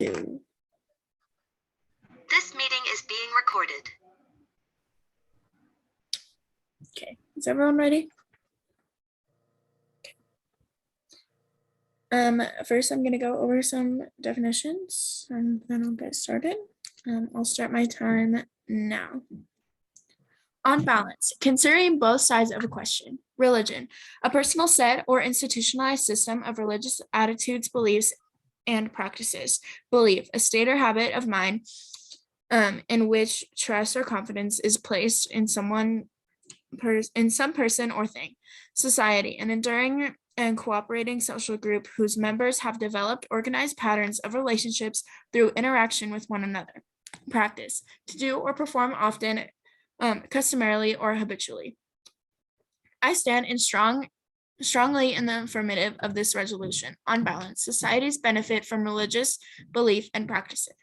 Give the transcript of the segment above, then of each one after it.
2. This meeting is being recorded. Okay, is everyone ready? First I'm going to go over some definitions and then I'll get started. I'll start my time now. On balance, considering both sides of a question. Religion, a personal set or institutionalized system of religious attitudes, beliefs, and practices. Belief, a state or habit of mind in which trust or confidence is placed in some person or thing. Society, an enduring and cooperating social group whose members have developed organized patterns of relationships through interaction with one another. Practice, to do or perform often, customarily or habitually. I stand strongly in the affirmative of this resolution. On balance, societies benefit from religious belief and practices.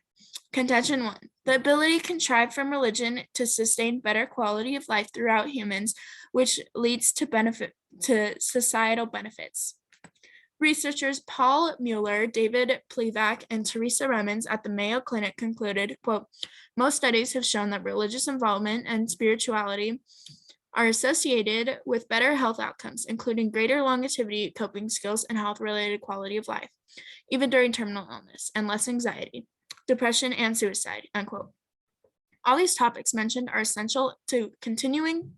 Contention 1. The ability contrived from religion to sustain better quality of life throughout humans, which leads to societal benefits. Researchers Paul Mueller, David Plevac, and Teresa Remens at the Mayo Clinic concluded, quote, most studies have shown that religious involvement and spirituality are associated with better health outcomes, including greater longevity, coping skills, and health-related quality of life, even during terminal illness, and less anxiety, depression, and suicide, unquote. All these topics mentioned are essential to continuing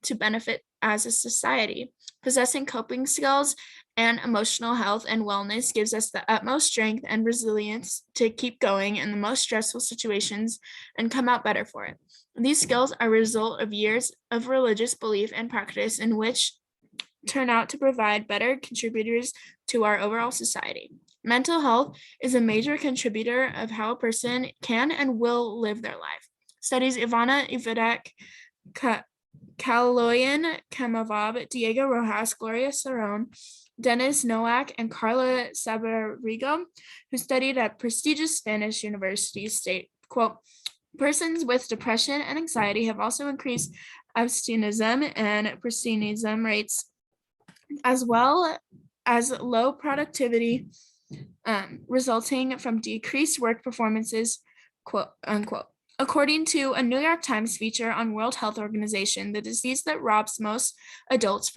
to benefit as a society. Possessing coping skills and emotional health and wellness gives us the utmost strength and resilience to keep going in the most stressful situations and come out better for it. These skills are a result of years of religious belief and practice in which turn out to provide better contributors to our overall society. Mental health is a major contributor of how a person can and will live their life. Studies Ivana Ivadak, Kaloyan Kamavab, Diego Rojas, Gloria Cerrone, Dennis Nowak, and Carla Sabarigo, who studied at prestigious Spanish universities, state, quote, persons with depression and anxiety have also increased abstinentism and abstinentism rates, as well as low productivity resulting from decreased work performances, quote unquote. According to a New York Times feature on World Health Organization, the disease that robs most adults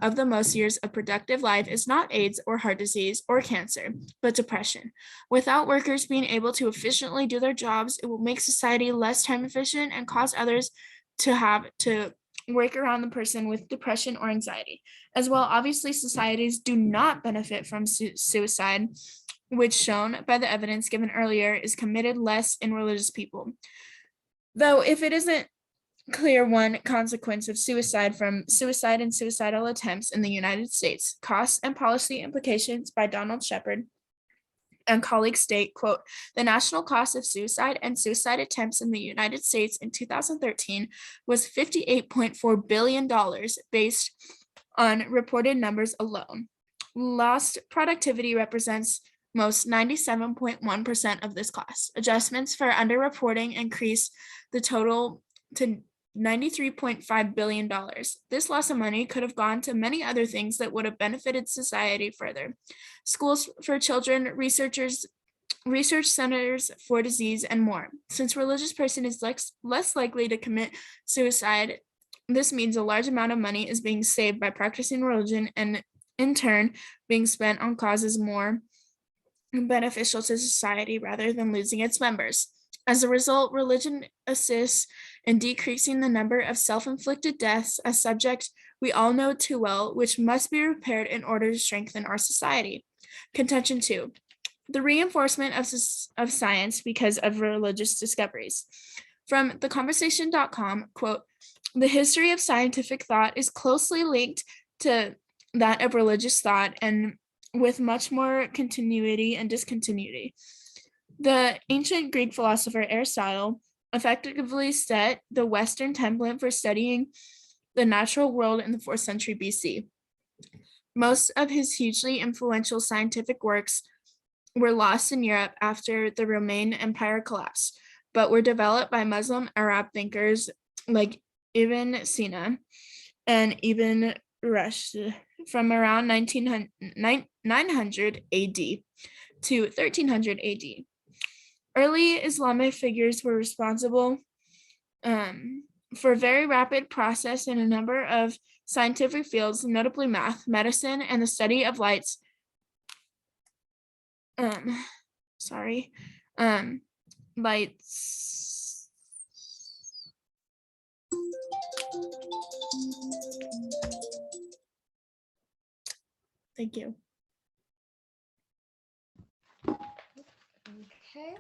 of the most years of productive life is not AIDS or heart disease or cancer, but depression. Without workers being able to efficiently do their jobs, it will make society less time efficient and cause others to have to work around the person with depression or anxiety. As well, obviously, societies do not benefit from suicide, which shown by the evidence given earlier is committed less in religious people. Though if it isn't clear one consequence of suicide from suicide and suicidal attempts in the United States, costs and policy implications by Donald Shepard and colleagues state, quote, the national cost of suicide and suicide attempts in the United States in 2013 was $58.4 billion based on reported numbers alone. Lost productivity represents most 97.1% of this cost. Adjustments for underreporting increase the total to $93.5 billion. This loss of money could have gone to many other things that would have benefited society further. Schools for children, research centers for disease, and more. Since a religious person is less likely to commit suicide, this means a large amount of money is being saved by practicing religion and in turn being spent on causes more beneficial to society rather than losing its members. As a result, religion assists in decreasing the number of self-inflicted deaths, a subject we all know too well, which must be repaired in order to strengthen our society. Contention 2. The reinforcement of science because of religious discoveries. From theconversation.com, quote, the history of scientific thought is closely linked to that of religious thought and with much more continuity and discontinuity. The ancient Greek philosopher Aristotle effectively set the Western template for studying the natural world in the 4th century BC. Most of his hugely influential scientific works were lost in Europe after the Roman Empire collapsed, but were developed by Muslim Arab thinkers like Ibn Sina and Ibn Rushd from around 900 AD to 1300 AD. Early Islamic figures were responsible for a very rapid process in a number of scientific fields, notably math, medicine, and the study of lights. Sorry. Lights. Thank you. Okay.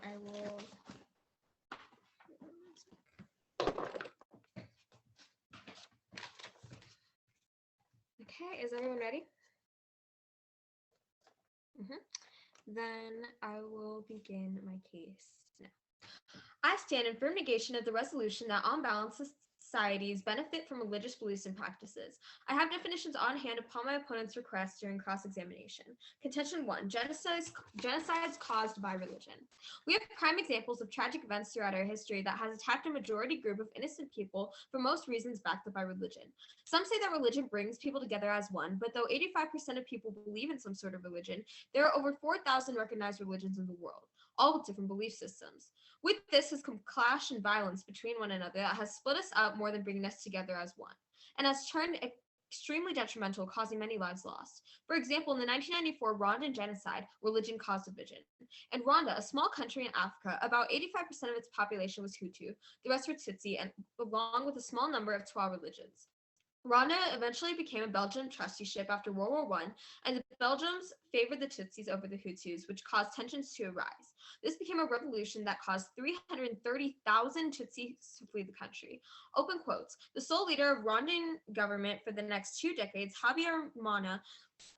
I will. Okay, is everyone ready? Then I will begin my case now. I stand in firm negation of the resolution that on balance societies benefit from religious beliefs and practices. I have definitions on hand upon my opponent's request during cross-examination. Contention 1, genocides caused by religion. We have prime examples of tragic events throughout our history that has attacked a majority group of innocent people for most reasons backed up by religion. Some say that religion brings people together as one, but though 85% of people believe in some sort of religion, there are over 4,000 recognized religions in the world, all with different belief systems. With this has come clash and violence between one another that has split us up more than bringing us together as one, and has turned extremely detrimental, causing many lives lost. For example, in the 1994 Rwandan genocide, religion caused division. In Rwanda, a small country in Africa, about 85% of its population was Hutu, the rest were Tutsi, and along with a small number of Twa religions. Rwanda eventually became a Belgian trusteeship after World War I, and the Belgians favored the Tutsis over the Hutus, which caused tensions to arise. This became a revolution that caused 330,000 Tutsis to flee the country. Open quotes. The sole leader of Rwandan government for the next 2 decades, Habyarimana,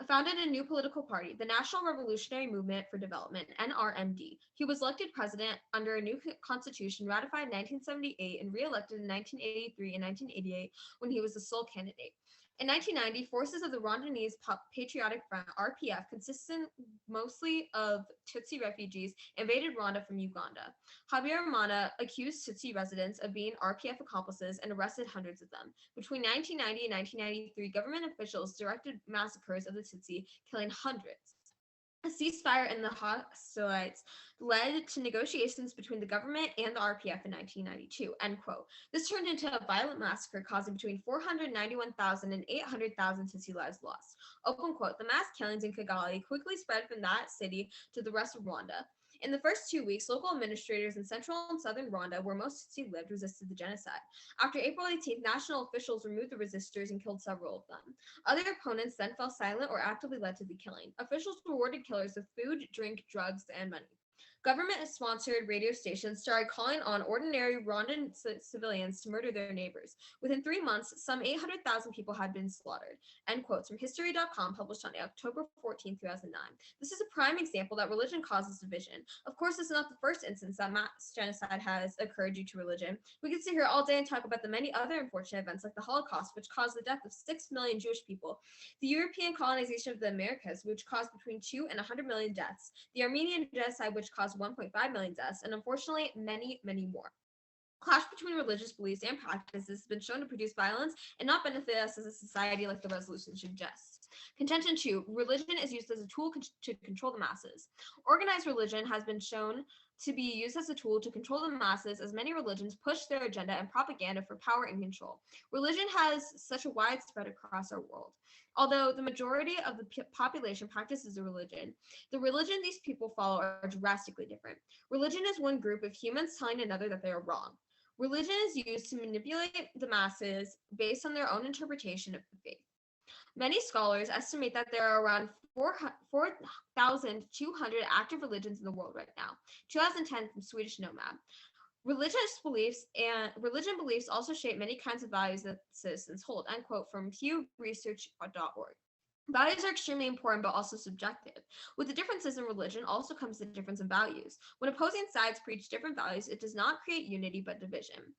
founded a new political party, the National Revolutionary Movement for Development, NRMD. He was elected president under a new constitution ratified in 1978 and re-elected in 1983 and 1988 when he was the sole candidate. In 1990, forces of the Rwandese Patriotic Front, RPF, consisting mostly of Tutsi refugees, invaded Rwanda from Uganda. Habyarimana accused Tutsi residents of being RPF accomplices and arrested hundreds of them. Between 1990 and 1993, government officials directed massacres of the Tutsi, killing hundreds. A ceasefire in the hostilities led to negotiations between the government and the RPF in 1992, end quote. This turned into a violent massacre causing between 491,000 and 800,000 Tutsi lives lost. Open quote. The mass killings in Kigali quickly spread from that city to the rest of Rwanda. In the first 2 weeks, local administrators in central and southern Rwanda, where most Tutsi lived, resisted the genocide. After April 18th, national officials removed the resistors and killed several of them. Other opponents then fell silent or actively led to the killing. Officials rewarded killers with food, drink, drugs, and money. Government-sponsored radio stations started calling on ordinary Rwandan civilians to murder their neighbors. Within 3 months, some 800,000 people had been slaughtered. End quotes from History.com, published on October 14, 2009. This is a prime example that religion causes division. Of course, this is not the first instance that mass genocide has occurred due to religion. We could sit here all day and talk about the many other unfortunate events like the Holocaust, which caused the death of 6 million Jewish people, the European colonization of the Americas, which caused between 2 and 100 million deaths, the Armenian genocide, which caused 1.5 million deaths, and unfortunately, many, many more. Clash between religious beliefs and practices has been shown to produce violence and not benefit us as a society like the resolution suggests. Contention 2, religion is used as a tool to control the masses. Organized religion has been shown to be used as a tool to control the masses as many religions push their agenda and propaganda for power and control. Religion has such a wide spread across our world. Although the majority of the population practices a religion, the religion these people follow are drastically different. Religion is one group of humans telling another that they are wrong. Religion is used to manipulate the masses based on their own interpretation of the faith. Many scholars estimate that there are around 4,200 active religions in the world right now. 2010 from Swedish Nomad. Religion beliefs also shape many kinds of values that citizens hold, end quote from pewresearch.org. Values are extremely important, but also subjective. With the differences in religion also comes the difference in values. When opposing sides preach different values, it does not create unity, but division.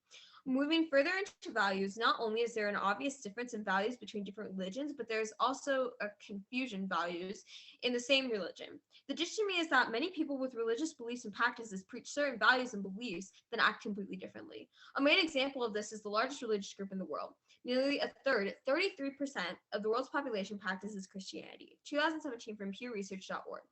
Moving further into values, not only is there an obvious difference in values between different religions, but there's also a confusion of values in the same religion. The gist to me is that many people with religious beliefs and practices preach certain values and beliefs, then act completely differently. A main example of this is the largest religious group in the world. Nearly a third, 33% of the world's population practices Christianity. 2017 from pewresearch.org.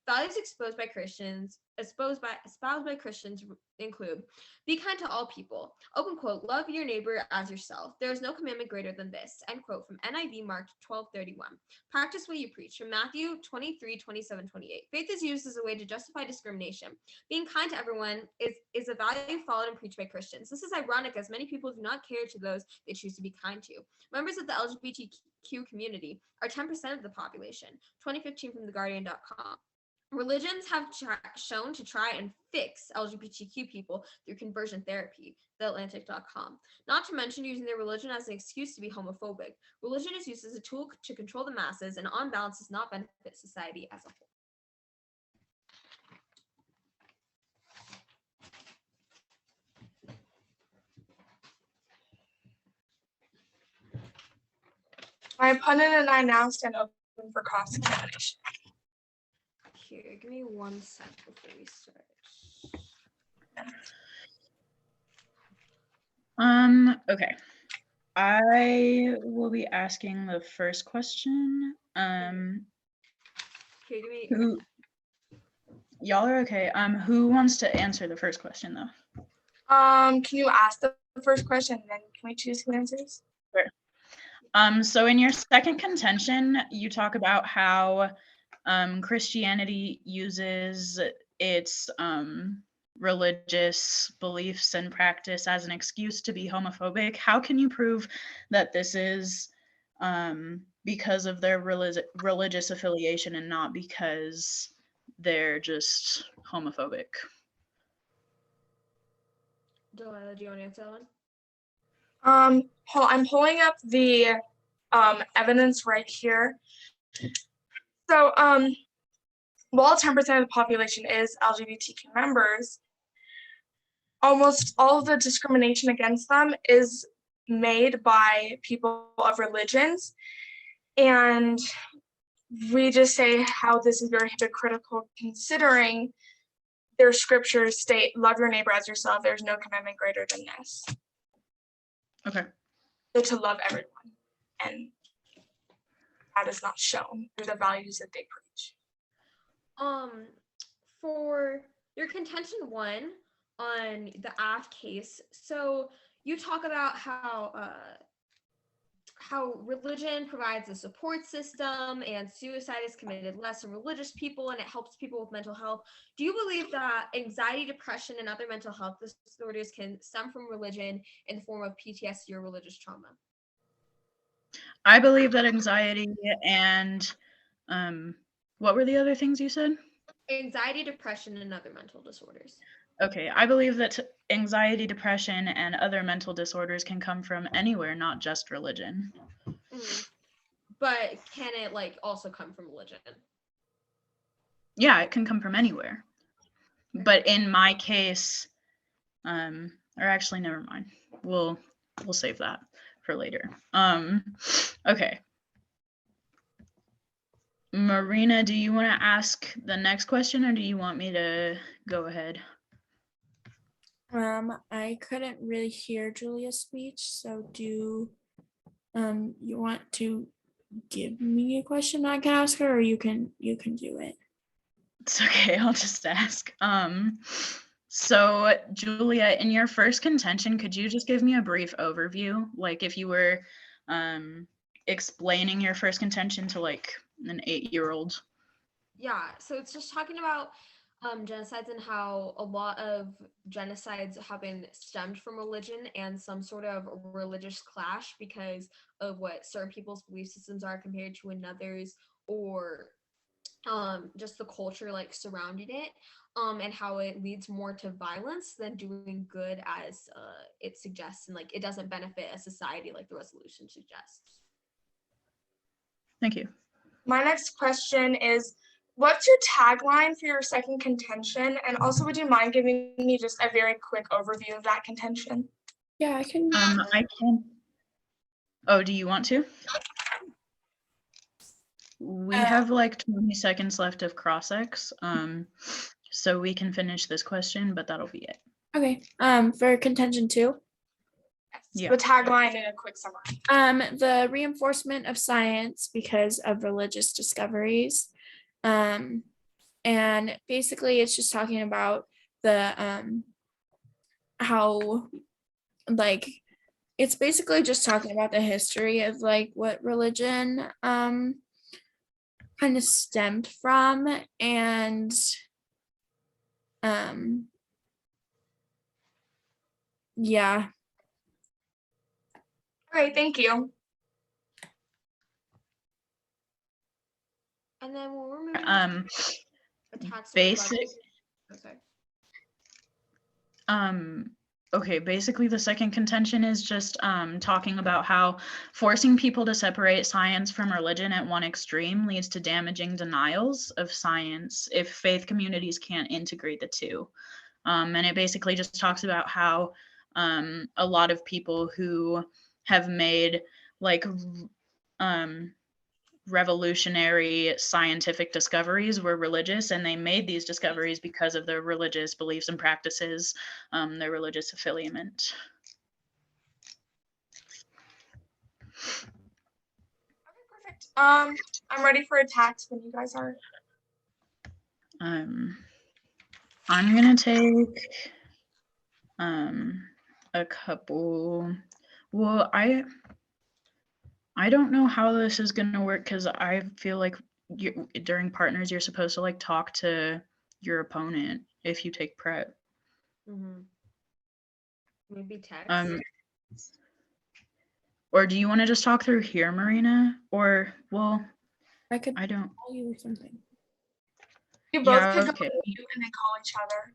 Values exposed by Christians espoused by Christians include: be kind to all people. Open quote, love your neighbor as yourself. There is no commandment greater than this. End quote from NIV, Mark 12:31. Practice what you preach from Matthew 23:27-28. Faith is used as a way to justify discrimination. Being kind to everyone is a value followed and preached by Christians. This is ironic as many people do not care to those they choose to be kind to. Members of the LGBTQ community are 10% of the population. 2015 from theguardian.com. Religions have shown to try and fix LGBTQ people through conversion therapy, theatlantic.com. Not to mention using their religion as an excuse to be homophobic. Religion is used as a tool to control the masses and on balance does not benefit society as a whole. My opponent and I now stand open for cross-examination. Here, give me 1 sec before we start. Okay. I will be asking the first question. Here, give me. Y'all are okay. Who wants to answer the first question though? Can you ask the first question and then can we choose who answers? Sure. So in your second contention, you talk about how Christianity uses its religious beliefs and practice as an excuse to be homophobic. How can you prove that this is because of their religious affiliation and not because they're just homophobic? Delilah, do you want to answer that one? I'm pulling up the evidence right here. So, while 10% of the population is LGBTQ members, almost all of the discrimination against them is made by people of religions. And we just say how this is very hypocritical considering their scriptures state, love your neighbor as yourself. There's no commandment greater than this. Okay. So to love everyone. And that is not shown through the values that they preach. For your contention 1 on the AFF case, so you talk about how religion provides a support system and suicide is committed less in religious people and it helps people with mental health. Do you believe that anxiety, depression, and other mental health disorders can stem from religion in the form of PTSD or religious trauma? I believe that anxiety and what were the other things you said? Anxiety, depression, and other mental disorders. Okay, I believe that anxiety, depression, and other mental disorders can come from anywhere, not just religion. But can it also come from religion? Yeah, it can come from anywhere. But in my case, or actually, never mind. We'll save that for later. Okay. Marina, do you want to ask the next question or do you want me to go ahead? I couldn't really hear Julia's speech, so do you want to give me a question I can ask her, or you can do it? It's okay, I'll just ask. So Julia, in your first contention, could you just give me a brief overview? Like if you were explaining your first contention to like an 8-year-old. Yeah, so it's just talking about genocides and how a lot of genocides have been stemmed from religion and some sort of religious clash because of what certain people's belief systems are compared to another's, or just the culture surrounding it, and how it leads more to violence than doing good as it suggests, and it doesn't benefit a society like the resolution suggests. Thank you. My next question is, what's your tagline for your second contention? And also, would you mind giving me just a very quick overview of that contention? Yeah, I can. I can. Oh, do you want to? We have 20 seconds left of cross-ex, so we can finish this question, but that'll be it. Okay. For contention 2. Yeah. The tagline in a quick summary. The reinforcement of science because of religious discoveries. And basically it's just talking about the how, like, it's basically just talking about the history of like what religion kind of stemmed from, and yeah. All right, thank you. And then we'll remove attached basic okay. Okay, basically the second contention is just talking about how forcing people to separate science from religion at one extreme leads to damaging denials of science if faith communities can't integrate the two. And it basically just talks about how a lot of people who have made like revolutionary scientific discoveries were religious, and they made these discoveries because of their religious beliefs and practices, their religious affiliation. Okay, perfect. I'm ready for attacks when you guys are. I'm gonna take a couple. Well, I don't know how this is gonna work because I feel like during partners you're supposed to like talk to your opponent if you take prep. Maybe text. Or do you want to just talk through here, Marina? Or well, I could I don't. call you or something. You both Yeah, could okay. go on mute and then call each other.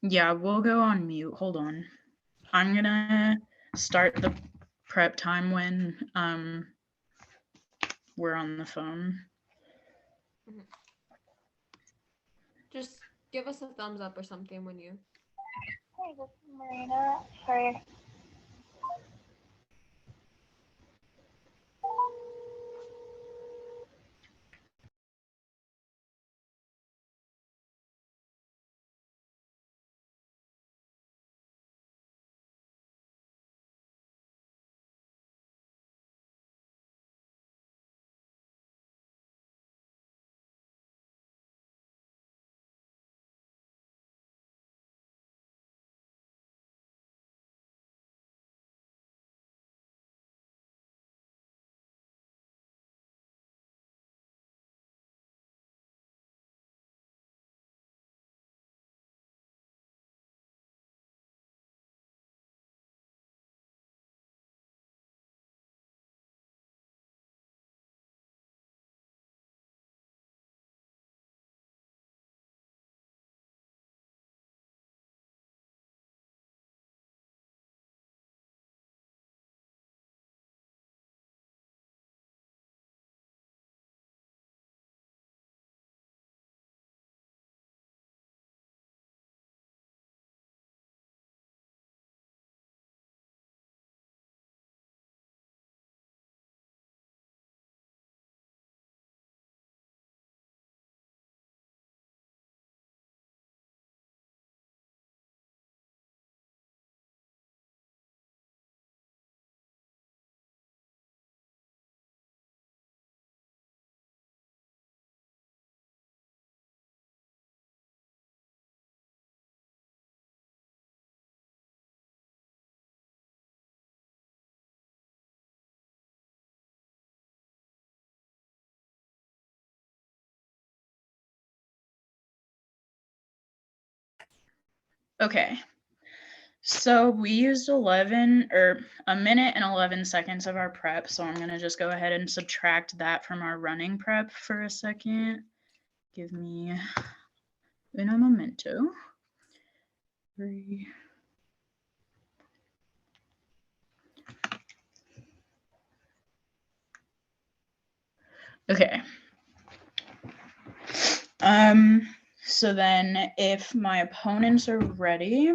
Yeah, we'll go on mute. Hold on. I'm gonna start the prep time when we're on the phone. Just give us a thumbs up or something when you. Hey, this is Marina. Sorry. Okay. So we used 11 or a minute and 11 seconds of our prep. So I'm gonna just go ahead and subtract that from our running prep for a second. Give me un momento. 3. Okay. So then if my opponents are ready,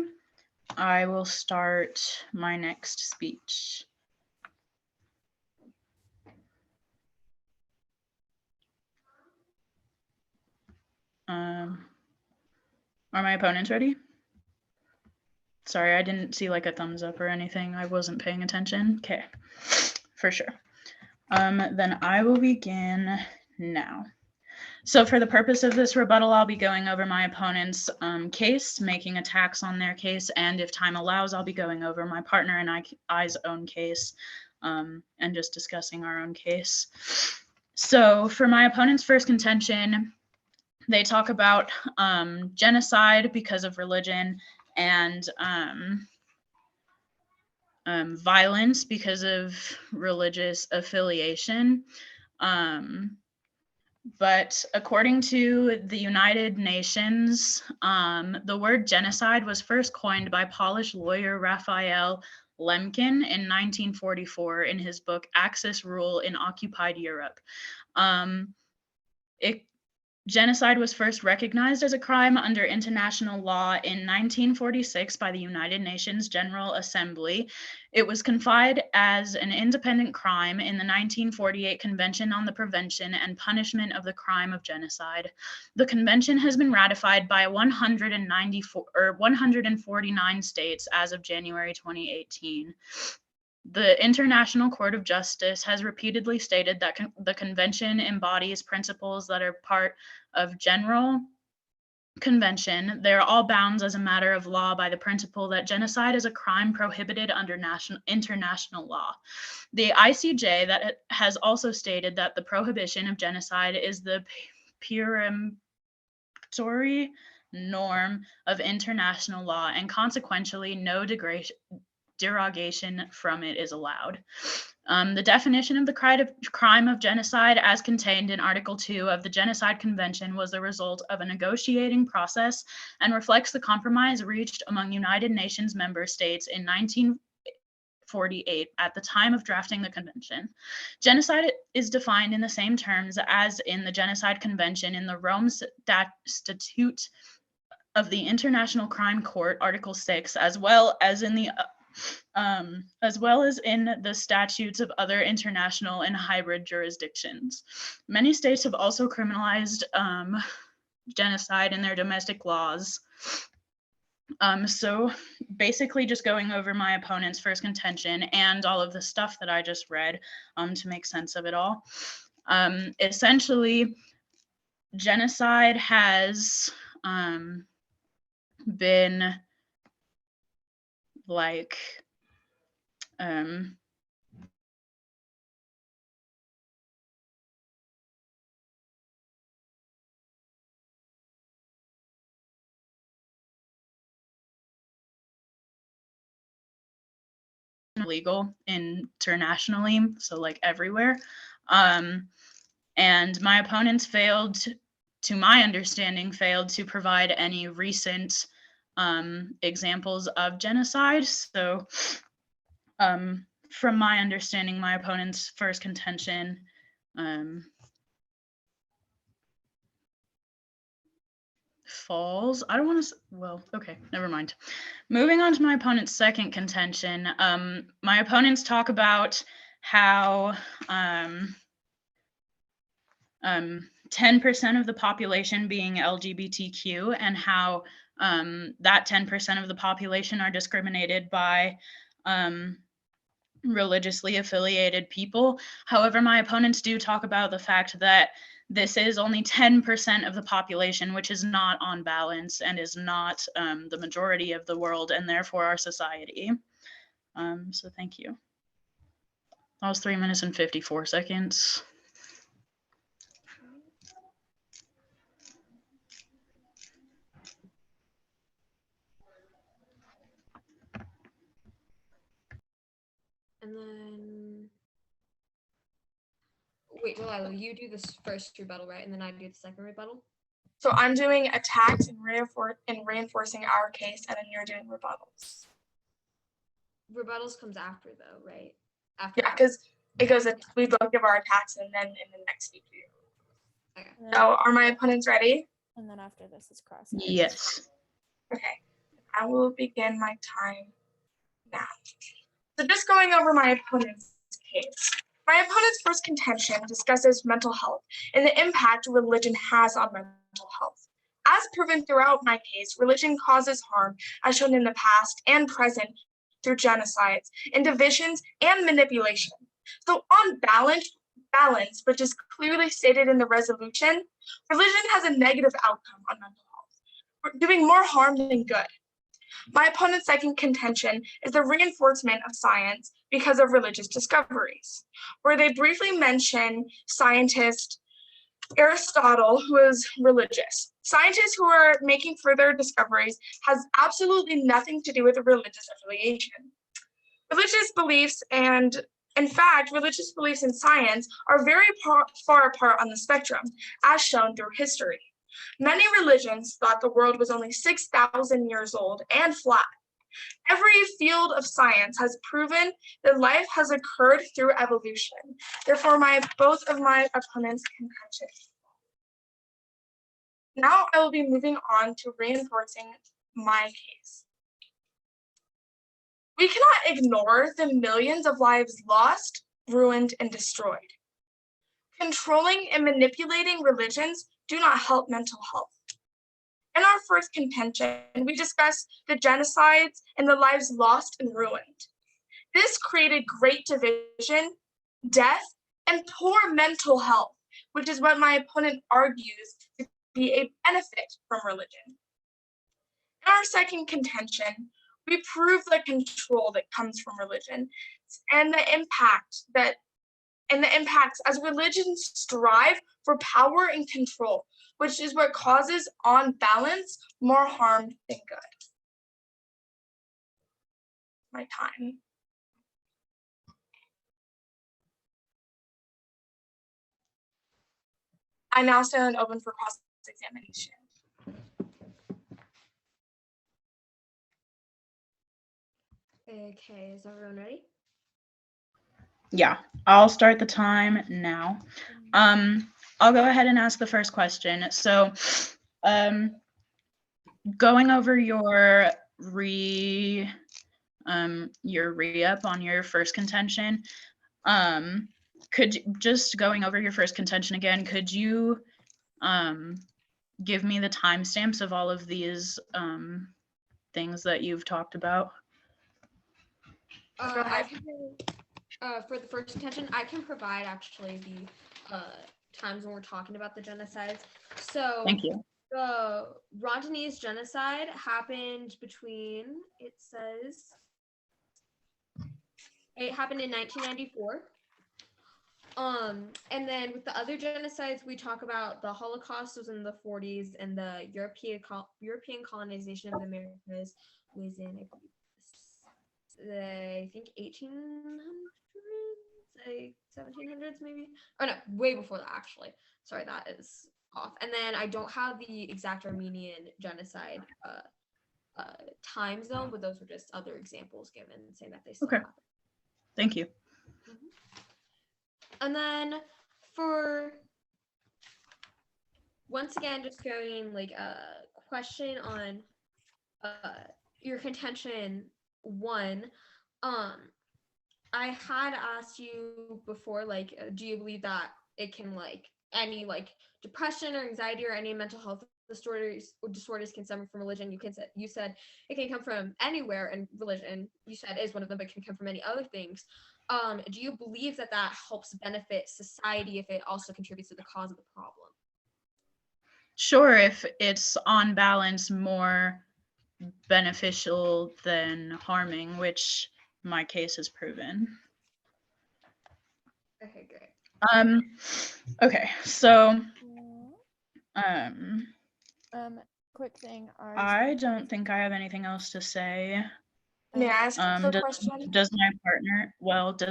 I will start my next speech. Are my opponents ready? Sorry, I didn't see like a thumbs up or anything. I wasn't paying attention. Okay, for sure. Then I will begin now. So for the purpose of this rebuttal, I'll be going over my opponent's case, making attacks on their case, and if time allows, I'll be going over my partner and I's own case, and just discussing our own case. So for my opponent's first contention, they talk about genocide because of religion and violence because of religious affiliation. But according to the United Nations, the word genocide was first coined by Polish lawyer Raphael Lemkin in 1944 in his book Axis Rule in Occupied Europe. Genocide was first recognized as a crime under international law in 1946 by the United Nations General Assembly. It was codified as an independent crime in the 1948 Convention on the Prevention and Punishment of the Crime of Genocide. The convention has been ratified by 149 states as of January 2018. The International Court of Justice has repeatedly stated that the convention embodies principles that are part of general convention. They are all bound as a matter of law by the principle that genocide is a crime prohibited under international law. The ICJ that has also stated that the prohibition of genocide is the peremptory norm of international law, and consequentially no derogation from it is allowed. The definition of the crime of genocide as contained in Article 2 of the Genocide Convention was the result of a negotiating process and reflects the compromise reached among United Nations member states in 1948 at the time of drafting the convention. Genocide is defined in the same terms as in the Genocide Convention in the Rome Statute of the International Crime Court, Article 6, as well as in the statutes of other international and hybrid jurisdictions. Many states have also criminalized genocide in their domestic laws. So basically just going over my opponent's first contention and all of the stuff that I just read to make sense of it all. Essentially, genocide has been like illegal internationally, so like everywhere. And my opponents failed, to my understanding, failed to provide any recent examples of genocide. So from my understanding, my opponent's first contention falls. I don't want to, well, okay, never mind. Moving on to my opponent's second contention, my opponents talk about how 10% of the population being LGBTQ and how that 10% of the population are discriminated by religiously affiliated people. However, my opponents do talk about the fact that this is only 10% of the population, which is not on balance and is not the majority of the world and therefore our society. So thank you. That was 3 minutes and 54 seconds. And then, wait, Delilah, you do this first rebuttal, right? And then I do the second rebuttal? So I'm doing attacks and reinforcing our case, and then you're doing rebuttals. Rebuttals comes after, though, right? After. Yeah, because it goes, we both give our attacks, and then in the next speech. Okay. So are my opponents ready? And then after this is cross. Yes. Okay, I will begin my time now. So just going over my opponent's case. My opponent's first contention discusses mental health and the impact religion has on mental health. As proven throughout my case, religion causes harm, as shown in the past and present, through genocides and divisions and manipulation. So on balance, balance, which is clearly stated in the resolution, religion has a negative outcome on mental health, doing more harm than good. My opponent's second contention is the reinforcement of science because of religious discoveries, where they briefly mention scientist Aristotle, who is religious. Scientists who are making further discoveries has absolutely nothing to do with a religious affiliation. Religious beliefs and, in fact, religious beliefs and science are very far apart on the spectrum, as shown through history. Many religions thought the world was only 6,000 years old and flat. Every field of science has proven that life has occurred through evolution. Therefore, both of my opponents can catch it. Now I will be moving on to reinforcing my case. We cannot ignore the millions of lives lost, ruined, and destroyed. Controlling and manipulating religions do not help mental health. In our first contention, we discussed the genocides and the lives lost and ruined. This created great division, death, and poor mental health, which is what my opponent argues to be a benefit from religion. In our second contention, we prove the control that comes from religion and the impacts as religions strive for power and control, which is what causes, on balance, more harm than good. My time. I now stand open for cross-examination. Okay, is everyone ready? Yeah, I'll start the time now. I'll go ahead and ask the first question. So, going over your re-up on your first contention, just going over your first contention again, could you give me the timestamps of all of these things that you've talked about? For the first contention, I can provide actually the times when we're talking about the genocides. So Thank you. The Rwandese genocide happened it happened in 1994. And then with the other genocides, we talk about the Holocaust was in the 40s, and the European colonization of the Americas was in, I think 1800s, like 1700s maybe. Oh no, way before that actually. Sorry, that is off. And then I don't have the exact Armenian genocide time zone, but those were just other examples given, saying that they still happen. Thank you. And then for, once again, just going like a question on your contention 1, I had asked you before, like, do you believe that it can, like, any like depression or anxiety or any mental health disorders can stem from religion? You said it can come from anywhere, and religion, you said, is one of them, but can come from many other things. Do you believe that helps benefit society if it also contributes to the cause of the problem? Sure, if it's on balance more beneficial than harming, which my case has proven. Okay, great. Okay, so quick thing. I don't think I have anything else to say. May I ask a question? Does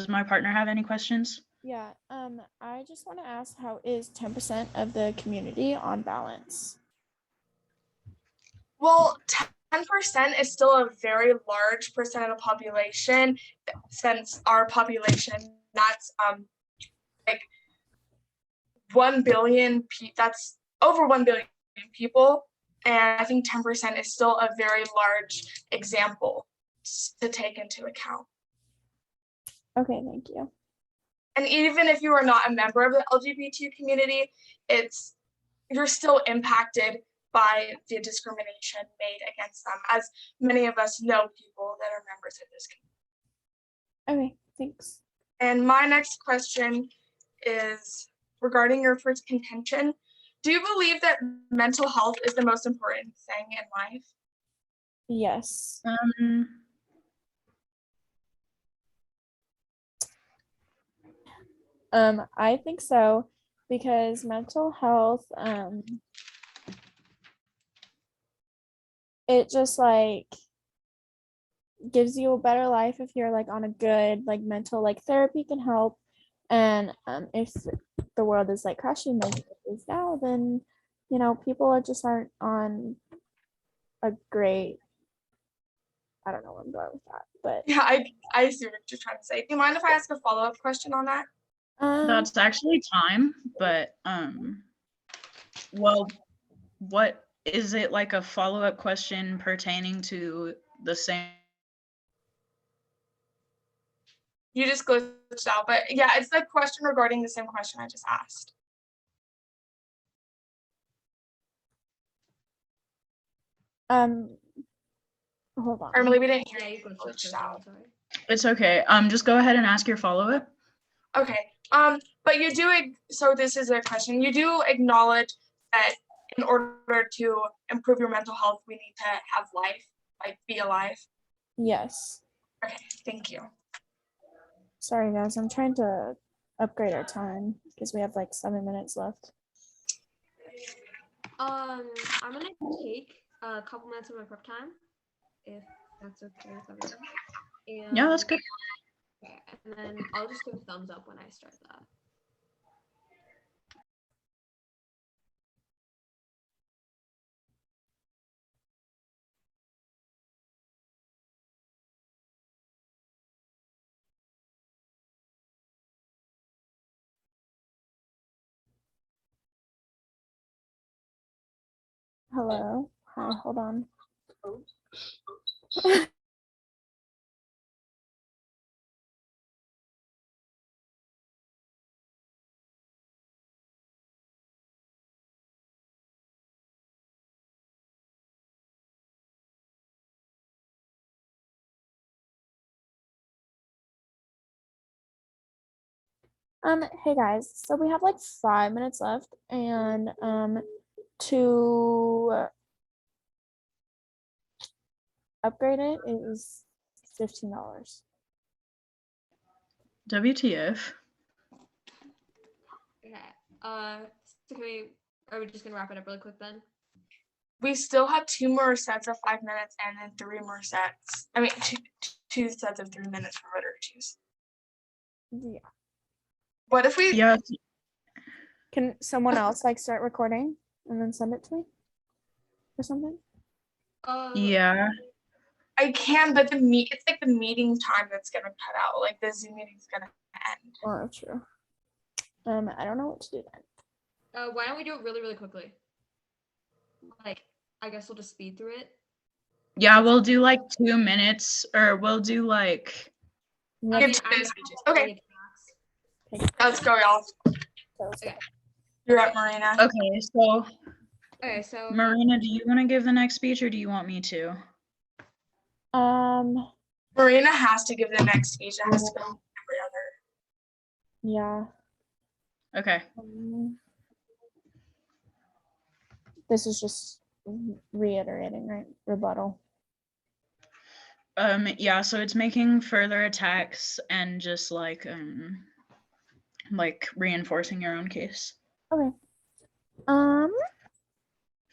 my partner have any questions? Yeah, I just want to ask, how is 10% of the community on balance? Well, 10% is still a very large percent of the population, since our population, that's like 1 billion, that's over 1 billion people, and I think 10% is still a very large example to take into account. Okay, thank you. And even if you are not a member of the LGBT community, you're still impacted by the discrimination made against them, as many of us know people that are members of this community. Okay, thanks. And my next question is regarding your first contention. Do you believe that mental health is the most important thing in life? Yes. I think so, because mental health, it just like gives you a better life if you're like on a good like mental like therapy can help. And if the world is like crashing like it is now, then you know people just aren't on a great, I don't know where I'm going with that, but Yeah, I see what you're trying to say. Do you mind if I ask a follow-up question on that? That's actually time, but well, what is it, like a follow-up question pertaining to the same? You just glitched out, but yeah, it's the question regarding the same question I just asked. hold on. Or maybe we didn't hear Yeah, you. you glitched Glitched first, out. I'm sorry. It's okay. Just go ahead and ask your follow-up. Okay. But you do. So this is a question. You do acknowledge that in order to improve your mental health, we need to have life, like be alive. Yes. Okay. Thank you. Sorry guys, I'm trying to upgrade our time because we have like 7 minutes left. I'm gonna take a couple minutes of my prep time, if that's okay with everyone. And, Yeah, that's good. okay, and then I'll just give a thumbs up when I start that. Hello. Hi, hold on. Hey guys, so we have like 5 minutes left, and to upgrade it is $15. WTF? Okay. So are we just gonna wrap it up really quick then? We still have 2 more sets of 5 minutes and then 3 more sets. I mean, two sets of 3 minutes for better choose. Yeah. What if we? Yeah. Can someone else like start recording and then send it to me or something? Yeah. I can, but it's like the meeting time that's gonna cut out. Like the Zoom meeting's gonna end. Oh, true. I don't know what to do then. Why don't we do it really, really quickly? Like, I guess we'll just speed through it. Yeah, we'll do like 2 minutes, or we'll do like. Yeah, I Give mean, 2 I'm minute not speeches. really Okay, attacks. let's go, y'all. Okay. You're up, Marina. Okay, so Okay, so Marina, do you want to give the next speech, or do you want me to? Marina has to give the next speech. It has to go every other. yeah. Okay. This is just reiterating, right? Rebuttal. Yeah, so it's making further attacks and just like reinforcing your own case. Okay.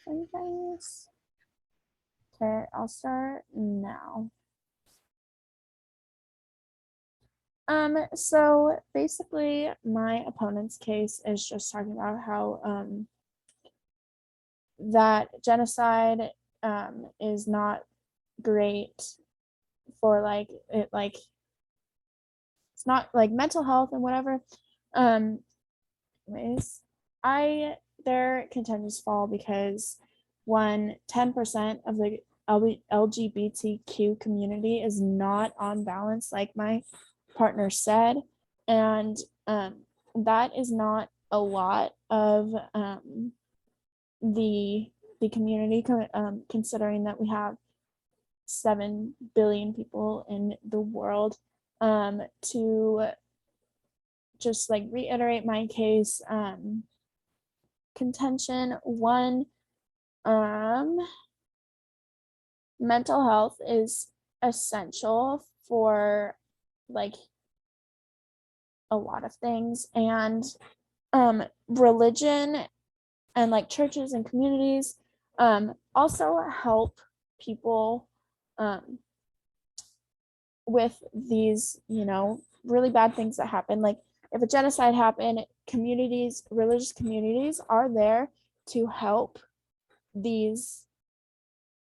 You guys. Okay, I'll start now. So basically my opponent's case is just talking about how that genocide is not great for like it, like it's not like mental health and whatever. Anyways, their contentions fall because 10% of the LGBTQ community is not on balance, like my partner said, and that is not a lot of the community, considering that we have 7 billion people in the world. To just like reiterate my case. Contention 1, mental health is essential for like a lot of things, and religion and like churches and communities also help people with these, really bad things that happen. Like if a genocide happened, religious communities are there to help these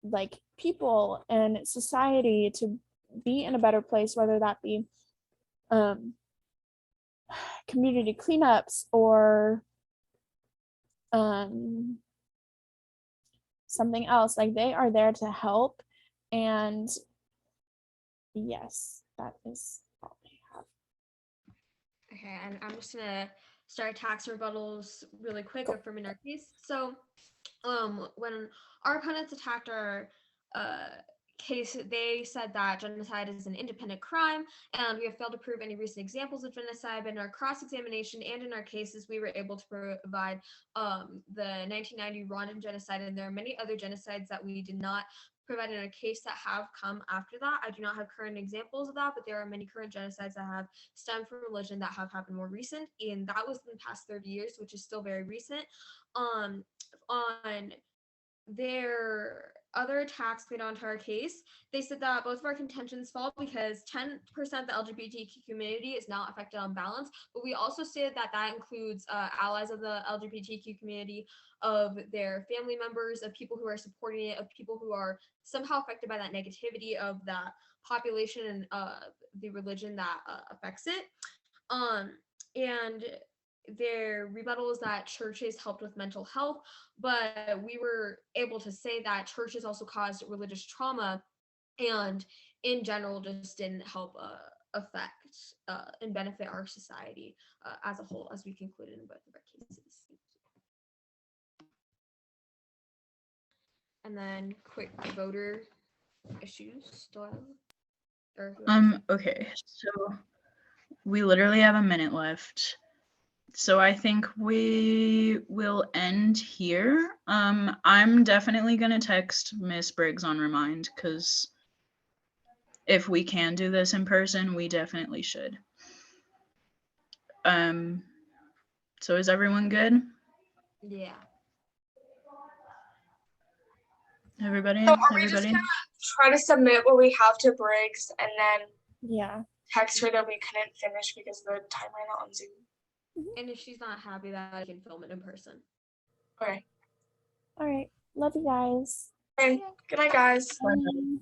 like people and society to be in a better place, whether that be community cleanups or something else. Like they are there to help. And yes, that is all I have. Okay, and I'm just gonna start tax rebuttals really quick affirming our case. So when our opponents attacked our case, they said that genocide is an independent crime, and we have failed to prove any recent examples of genocide. But in our cross-examination and in our cases, we were able to provide the 1990 Rwandan genocide, and there are many other genocides that we did not provide in a case that have come after that. I do not have current examples of that, but there are many current genocides that have stemmed from religion that have happened more recent, and that was in the past 30 years, which is still very recent. On their other attacks made onto our case, they said that both of our contentions fall because 10% of the LGBTQ community is not affected on balance, but we also stated that that includes allies of the LGBTQ community, of their family members, of people who are supporting it, of people who are somehow affected by that negativity of that population and the religion that affects it. And their rebuttal is that churches helped with mental health, but we were able to say that churches also caused religious trauma and in general just didn't help affect and benefit our society as a whole, as we concluded in both of our cases. And then quick voter issues. Okay, so we literally have a minute left. So I think we will end here. I'm definitely gonna text Miss Briggs on Remind, because if we can do this in person, we definitely should. So is everyone good? Yeah. Everybody? So are we just Everybody? gonna try to submit what we have to Briggs and then Yeah. text her that we couldn't finish because the time ran out on Zoom? And if she's not happy, that I can film it in person. Okay. All right. Love you guys. And good night, guys. Bye.